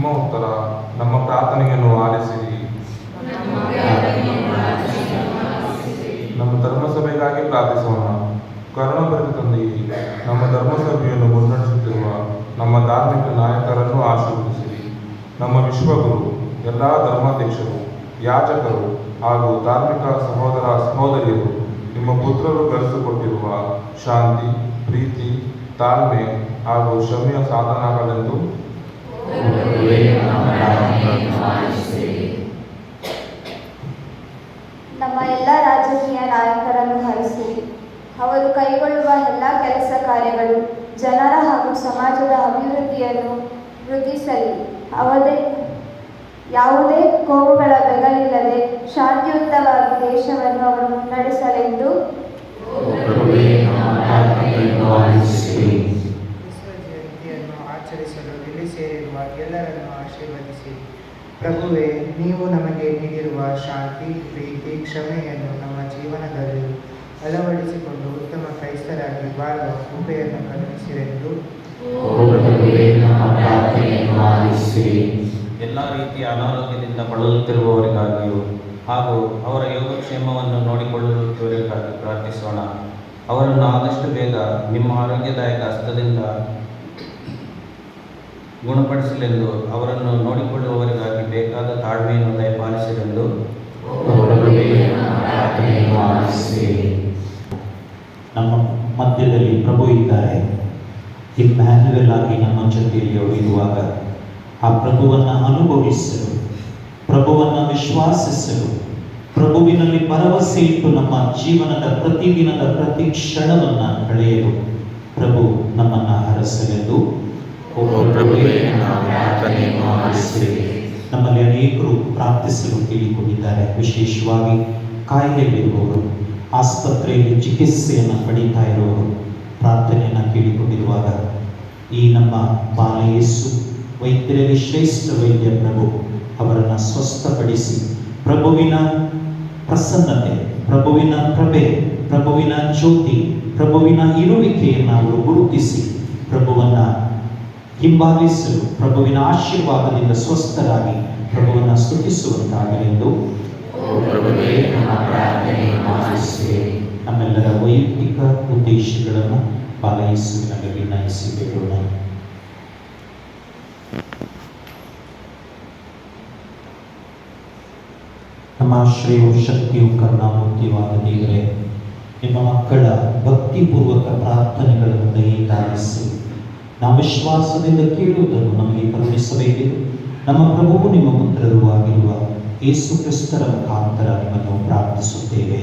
ನಿಮ್ಮ ಉತ್ತರ ನಮ್ಮ ಪ್ರಾರ್ಥನೆಯನ್ನು ಆಲಿಸಿರಿ. ನಮ್ಮ ಧರ್ಮಸಭೆಗಾಗಿ ಪ್ರಾರ್ಥಿಸೋಣ. ಕರುಣಾಭರಿತ ತಂದೆಯೇ, ನಮ್ಮ ಧರ್ಮಸಭೆಯನ್ನು ಮುನ್ನಡೆಸುತ್ತಿರುವ ನಮ್ಮ ಧಾರ್ಮಿಕ ನಾಯಕರನ್ನು ಆಶೀರ್ವದಿಸಿರಿ. ನಮ್ಮ ವಿಶ್ವಗುರು, ಎಲ್ಲ ಧರ್ಮಾಧ್ಯಕ್ಷರು, ಯಾಜಕರು ಹಾಗೂ ಧಾರ್ಮಿಕ ಸಹೋದರ ಸಹೋದರಿಯರು ನಿಮ್ಮ ಪುತ್ರರು ಗಳಿಸಿಕೊಟ್ಟಿರುವ ಶಾಂತಿ, ಪ್ರೀತಿ, ತಾಳ್ಮೆ ಹಾಗೂ ಕ್ಷಮೆಯ ಸಾಧನಗಳೆಂದು ನಮ್ಮ ಎಲ್ಲ ರಾಜಕೀಯ ನಾಯಕರನ್ನು ಹರಿಸಿರಿ. ಅವರು ಕೈಗೊಳ್ಳುವ ಎಲ್ಲ ಕೆಲಸ ಕಾರ್ಯಗಳು ಜನರ ಹಾಗೂ ಸಮಾಜದ ಅಭಿವೃದ್ಧಿಯನ್ನು ವೃದ್ಧಿಸಲಿ. ಯಾವುದೇ ಕೋಮುಗಳ ಬೆಗಲಿಲ್ಲದೆ ಶಾಂತಿಯುತವಾಗಿ ದೇಶವನ್ನು ಅವರು ಮುನ್ನಡೆಸಲೆಂದು ಜಯಂತಿಯನ್ನು ಆಚರಿಸಲು ಇಲ್ಲಿ ಸೇರಿರುವ ಎಲ್ಲರನ್ನು ಆಶೀರ್ವದಿಸಿ. ಪ್ರಭುವೇ, ನೀವು ನಮಗೆ ನೀಡಿರುವ ಶಾಂತಿ, ಪ್ರೀತಿ, ಕ್ಷಮೆಯನ್ನು ನಮ್ಮ ಜೀವನದಲ್ಲಿ ಅಳವಡಿಸಿಕೊಂಡು ಉತ್ತಮ ಕ್ರೈಸ್ತರಾಗಿ ಬಾಳುವ ಕೃಪೆಯನ್ನು ಕರುಣಿಸಿರೆಂದು ಎಲ್ಲ ರೀತಿಯ ಅನಾರೋಗ್ಯದಿಂದ ಬಳಲುತ್ತಿರುವವರಿಗಾಗಿಯೂ ಹಾಗೂ ಅವರ ಯೋಗಕ್ಷೇಮವನ್ನು ನೋಡಿಕೊಳ್ಳುತ್ತಿರುವವರಿಗಾಗಿ ಪ್ರಾರ್ಥಿಸೋಣ. ಅವರನ್ನು ಆದಷ್ಟು ಬೇಗ ನಿಮ್ಮ ಆರೋಗ್ಯದಾಯಕ ಹಸ್ತದಿಂದ ಗುಣಪಡಿಸಲೆಂದು ಅವರನ್ನು ನೋಡಿಕೊಳ್ಳುವವರಿಗಾಗಿ ಬೇಕಾದ ತಾಳ್ಮೆಯನ್ನು ದಯಪಾಲಿಸಲೆಂದು ನಮ್ಮ ಮಧ್ಯದಲ್ಲಿ ಪ್ರಭು ಇದ್ದಾರೆ. ಇಮ್ಯಾನ್ಯುಯಲ್ ಆಗಿ ನಮ್ಮ ಜೊತೆಯಲ್ಲಿ ಅವರು ಇರುವಾಗ ಆ ಪ್ರಭುವನ್ನು ಅನುಭವಿಸಲು, ಪ್ರಭುವನ್ನು ವಿಶ್ವಾಸಿಸಲು, ಪ್ರಭುವಿನಲ್ಲಿ ಭರವಸೆ ಇಟ್ಟು ನಮ್ಮ ಜೀವನದ ಪ್ರತಿದಿನದ ಪ್ರತಿ ಕ್ಷಣವನ್ನು ಕಳೆಯಲು ಪ್ರಭು ನಮ್ಮನ್ನು ಹರಸಲೆಂದು ನಮ್ಮಲ್ಲಿ ಅನೇಕರು ಪ್ರಾರ್ಥಿಸಲು ಕೇಳಿಕೊಂಡಿದ್ದಾರೆ. ವಿಶೇಷವಾಗಿ ಕಾಯಿಲೆಯಲ್ಲಿರುವವರು, ಆಸ್ಪತ್ರೆಯಲ್ಲಿ ಚಿಕಿತ್ಸೆಯನ್ನು ಪಡೀತಾ ಇರುವವರು ಪ್ರಾರ್ಥನೆಯನ್ನು ಕೇಳಿಕೊಂಡಿರುವಾಗ ಈ ನಮ್ಮ ಬಾಲಯೇಸು ವೈದ್ಯರಲ್ಲಿ ಶ್ರೇಷ್ಠ ವೈದ್ಯ ಪ್ರಭು ಅವರನ್ನು ಸ್ವಸ್ಥಪಡಿಸಿ ಪ್ರಭುವಿನ ಪ್ರಸನ್ನತೆ, ಪ್ರಭುವಿನ ಪ್ರಭೆ, ಪ್ರಭುವಿನ ಜ್ಯೋತಿ, ಪ್ರಭುವಿನ ಇರುವಿಕೆಯನ್ನು ಅವರು ಗುರುತಿಸಿ ಪ್ರಭುವನ್ನು ಹಿಂಬಾಲಿಸಲು, ಪ್ರಭುವಿನ ಆಶೀರ್ವಾದದಿಂದ ಸ್ವಸ್ಥರಾಗಿ ಪ್ರಭುವನ್ನು ಸ್ತುತಿಸುವಂತಾಗಲೆಂದು ನಮ್ಮೆಲ್ಲರ ವೈಯಕ್ತಿಕ ಉದ್ದೇಶಗಳನ್ನು ಬಾಲಯೇಸುವಿನಲ್ಲಿ ವಿನಯಿಸಿ ಬೇಡೋಣ. ನಮ್ಮ ಶ್ರೇಯೋ ಶಕ್ತಿಯು ಕರುಣಾಮೂರ್ತಿಯಾದ ದೇವರೇ, ನಿಮ್ಮ ಮಕ್ಕಳ ಭಕ್ತಿಪೂರ್ವಕ ಪ್ರಾರ್ಥನೆಗಳನ್ನು ದಯಪಾಲಿಸಿ ನಾವು ವಿಶ್ವಾಸದಿಂದ ಕೇಳುವುದನ್ನು ನಮಗೆ ಕರುಣಿಸಬೇಕೆಂದು ನಮ್ಮ ಪ್ರಭುವು ನಿಮ್ಮ ಪುತ್ರರು ಆಗಿರುವ ಯೇಸು ಕ್ರಿಸ್ತರ ಮುಖಾಂತರ ನಿಮ್ಮನ್ನು ಪ್ರಾರ್ಥಿಸುತ್ತೇವೆ.